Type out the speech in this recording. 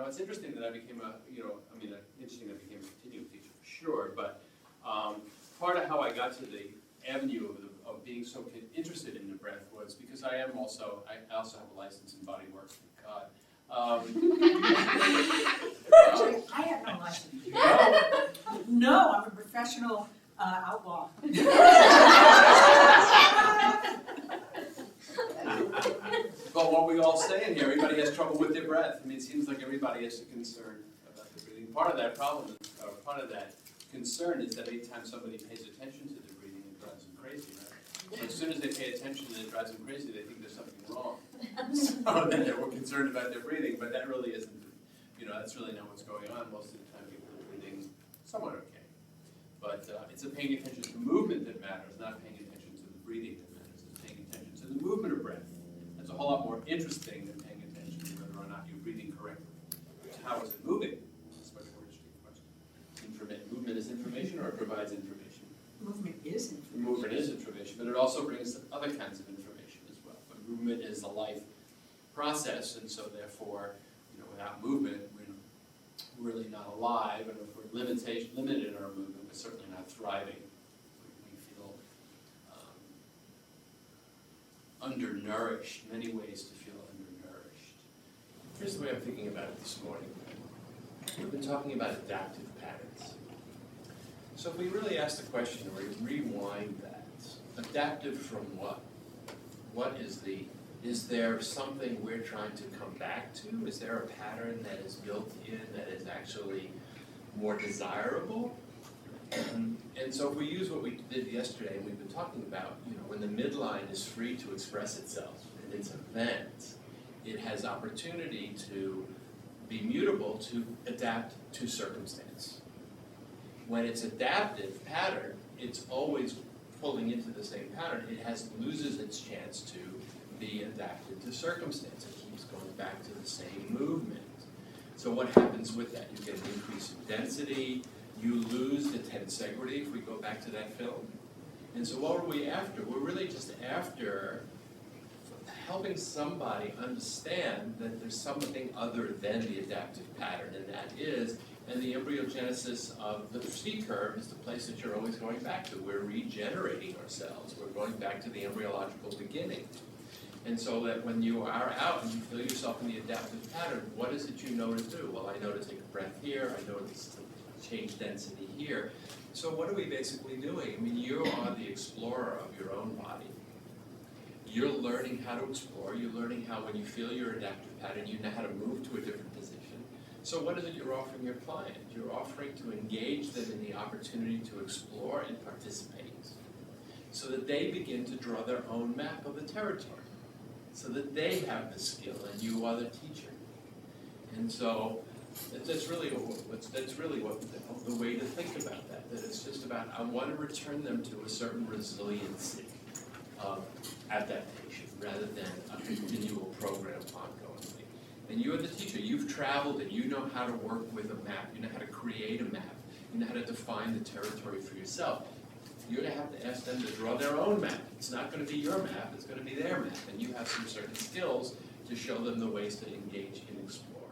Now, it's interesting that I became interesting that I became a continuing teacher for sure, but part of how I got to the avenue of being so interested in the breath was because I also have a license in body work, thank God. Actually, I have no license. No. No, I'm a professional outlaw. But what we all say in here, everybody has trouble with their breath. I mean, it seems like everybody has a concern about their breathing. Part of that problem, or part of that concern is that anytime somebody pays attention to their breathing, it drives them crazy, right? As soon as they pay attention and it drives them crazy, they think there's something wrong. So then they're more concerned about their breathing, but that really isn't, that's really not what's going on. Most of the time people are breathing somewhat okay. But it's the paying attention to movement that matters, not paying attention to the breathing that matters. It's paying attention to the movement of breath. That's a whole lot more interesting than paying attention to whether or not you're breathing correctly. How is it moving? That's a much more interesting question. Movement is information, or it provides information? Movement is information. Movement is information, but it also brings other kinds of information as well. But movement is a life process, and so therefore, without movement, we're really not alive, and if we're limited in our movement, we're certainly not thriving. We feel undernourished, many ways to feel undernourished. Here's the way I'm thinking about it this morning. We've been talking about adaptive patterns. So if we really ask the question, or rewind that, adaptive from what? Is there something we're trying to come back to? Is there a pattern that is built in that is actually more desirable? And so if we use what we did yesterday, and we've been talking about, when the midline is free to express itself in its event, it has opportunity to be mutable, to adapt to circumstance. When it's adaptive pattern, it's always pulling into the same pattern. It loses its chance to be adapted to circumstance. It keeps going back to the same movement. So what happens with that? You get an increase in density, you lose the tensegrity if we go back to that film. And so what are we after? We're really just after helping somebody understand that there's something other than the adaptive pattern, and that is, and the embryogenesis of the C curve is the place that you're always going back to. We're regenerating ourselves. We're going back to the embryological beginning. And so that when you are out and you feel yourself in the adaptive pattern, what is it you know to do? Well, I know to take a breath here. I know to change density here. So what are we basically doing? I mean, you are the explorer of your own body. You're learning how to explore. You're learning how, when you feel your adaptive pattern, you know how to move to a different position. So what is it you're offering your client? You're offering to engage them in the opportunity to explore and participate so that they begin to draw their own map of the territory, so that they have the skill and you are the teacher. And so that's really what the way to think about that. That it's just about, I want to return them to a certain resiliency of adaptation rather than a continual program ongoingly. And you are the teacher. You've traveled and you know how to work with a map. You know how to create a map. You know how to define the territory for yourself. You're going to have to ask them to draw their own map. It's not going to be your map. It's going to be their map. And you have some certain skills to show them the ways to engage and explore.